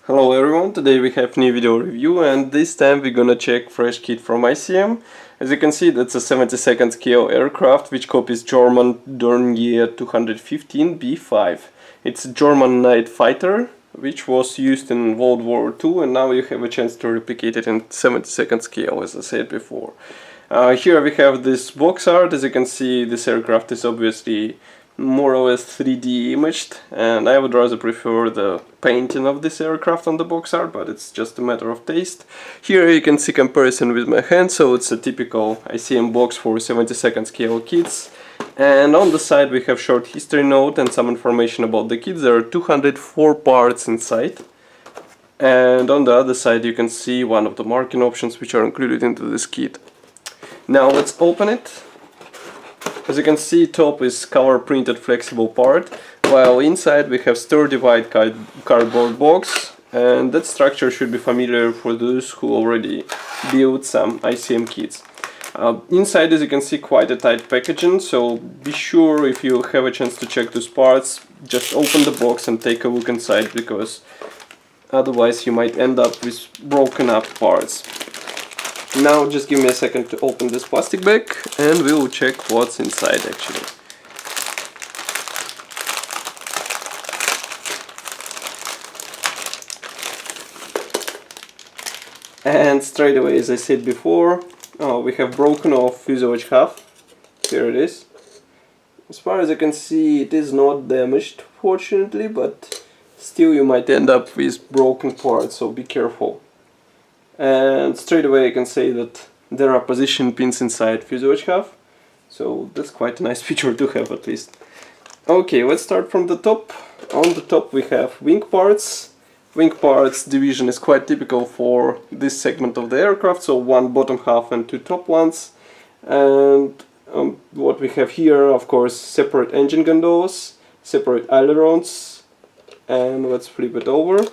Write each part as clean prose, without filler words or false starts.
Hello everyone, today we have new video review and this time we're gonna check fresh kit from ICM. As you can see, that's a 72nd scale aircraft which copies German Dornier 215B-5. It's a German night fighter which was used in World War II and now you have a chance to replicate it in 72nd scale, as I said before. Here we have this box art. As you can see, this aircraft is obviously more or less 3D imaged, and I would rather prefer the painting of this aircraft on the box art, but it's just a matter of taste. Here you can see comparison with my hand, so it's a typical ICM box for 72nd scale kits. And on the side we have short history note and some information about the kit. There are 204 parts inside. And on the other side you can see one of the marking options which are included into this kit. Now let's open it. As you can see, top is color printed flexible part, while inside we have sturdy white cardboard box, and that structure should be familiar for those who already built some ICM kits. Inside, as you can see, quite a tight packaging, so be sure if you have a chance to check those parts, just open the box and take a look inside, because otherwise you might end up with broken up parts. Now just give me a second to open this plastic bag and we will check what's inside actually. And straight away, as I said before, we have broken off fuselage half. Here it is. As far as I can see, it is not damaged, fortunately, but still you might end up with broken parts, so be careful. And straight away I can say that there are position pins inside fuselage half, so that's quite a nice feature to have at least. Okay, let's start from the top. On the top we have wing parts. Wing parts division is quite typical for this segment of the aircraft, so one bottom half and two top ones. And what we have here, of course, separate engine gondolas, separate ailerons, and let's flip it over.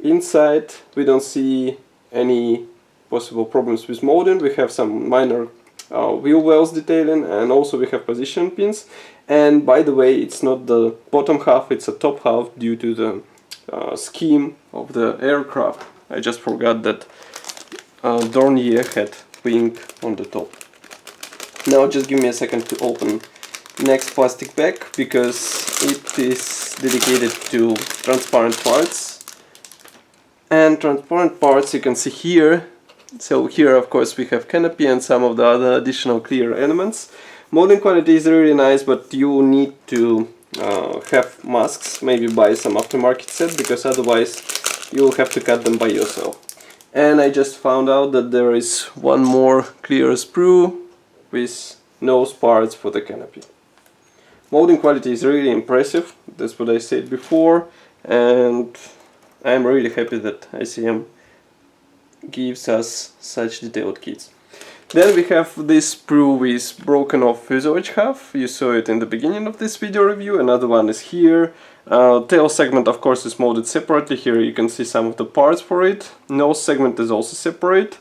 Inside we don't see any possible problems with molding. We have some minor wheel wells detailing, and also we have position pins. And by the way, it's not the bottom half, it's a top half due to the scheme of the aircraft. I just forgot that Dornier had wing on the top. Now just give me a second to open next plastic bag, because it is dedicated to transparent parts. And transparent parts you can see here. So here of course we have canopy and some of the other additional clear elements. Molding quality is really nice, but you need to have masks, maybe buy some aftermarket set, because otherwise you'll have to cut them by yourself. And I just found out that there is one more clear sprue with nose parts for the canopy. Molding quality is really impressive, that's what I said before, and I'm really happy that ICM gives us such detailed kits. Then we have this sprue with broken off fuselage half. You saw it in the beginning of this video review. Another one is here. Tail segment of course is molded separately. Here you can see some of the parts for it. Nose segment is also separate.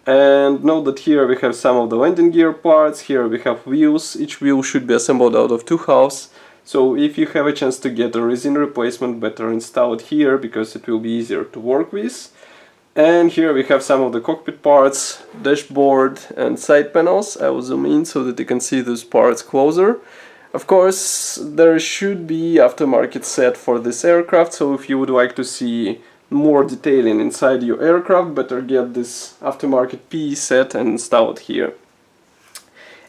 And note that here we have some of the landing gear parts. Here we have wheels. Each wheel should be assembled out of two halves. So if you have a chance to get a resin replacement, better install it here, because it will be easier to work with. And here we have some of the cockpit parts, dashboard and side panels. I will zoom in so that you can see those parts closer. Of course, there should be aftermarket set for this aircraft, so if you would like to see more detailing inside your aircraft, better get this aftermarket piece set and install it here.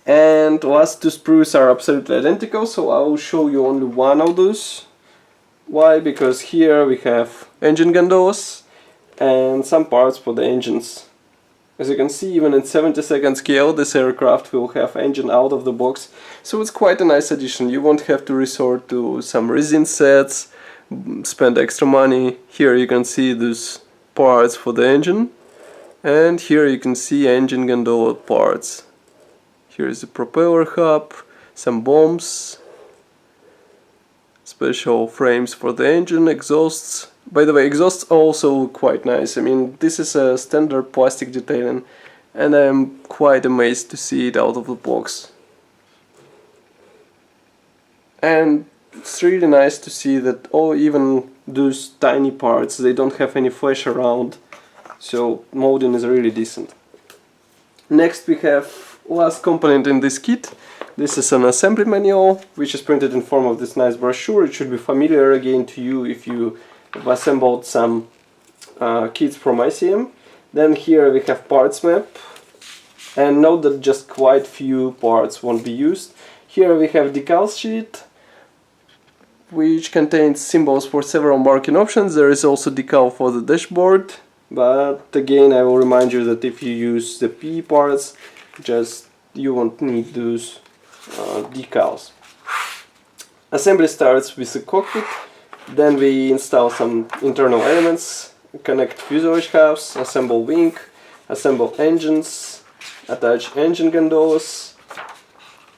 And last two sprues are absolutely identical, so I will show you only one of those. Why? Because here we have engine gondolas and some parts for the engines. As you can see, even in 72nd scale this aircraft will have engine out of the box, so it's quite a nice addition. You won't have to resort to some resin sets, spend extra money. Here you can see those parts for the engine, and here you can see engine gondola parts. Here is the propeller hub, some bombs, special frames for the engine, exhausts. By the way, exhausts also look quite nice. I mean, this is a standard plastic detailing, and I'm quite amazed to see it out of the box. And it's really nice to see that even those tiny parts, they don't have any flash around, so molding is really decent. Next we have last component in this kit. This is an assembly manual, which is printed in form of this nice brochure. It should be familiar again to you if you have assembled some kits from ICM. Then here we have parts map, and note that just quite few parts won't be used. Here we have decal sheet, which contains symbols for several marking options. There is also decal for the dashboard, but again I will remind you that if you use the PE parts, you won't need those decals. Assembly starts with the cockpit, then we install some internal elements, connect fuselage halves, assemble wing, assemble engines, attach engine gondolas,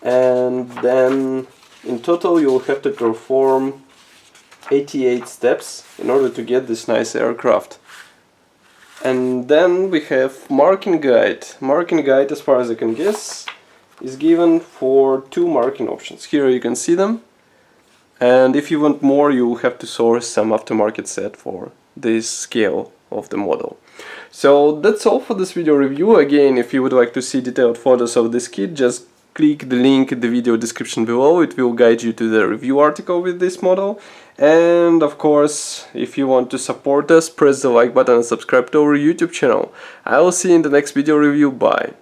and then in total you will have to perform 88 steps in order to get this nice aircraft. And then we have marking guide. Marking guide, as far as I can guess, is given for 2 marking options. Here you can see them, and if you want more you will have to source some aftermarket set for this scale of the model. So that's all for this video review. Again, if you would like to see detailed photos of this kit, just click the link in the video description below. It will guide you to the review article with this model. And of course, if you want to support us, press the like button and subscribe to our YouTube channel. I will see you in the next video review. Bye!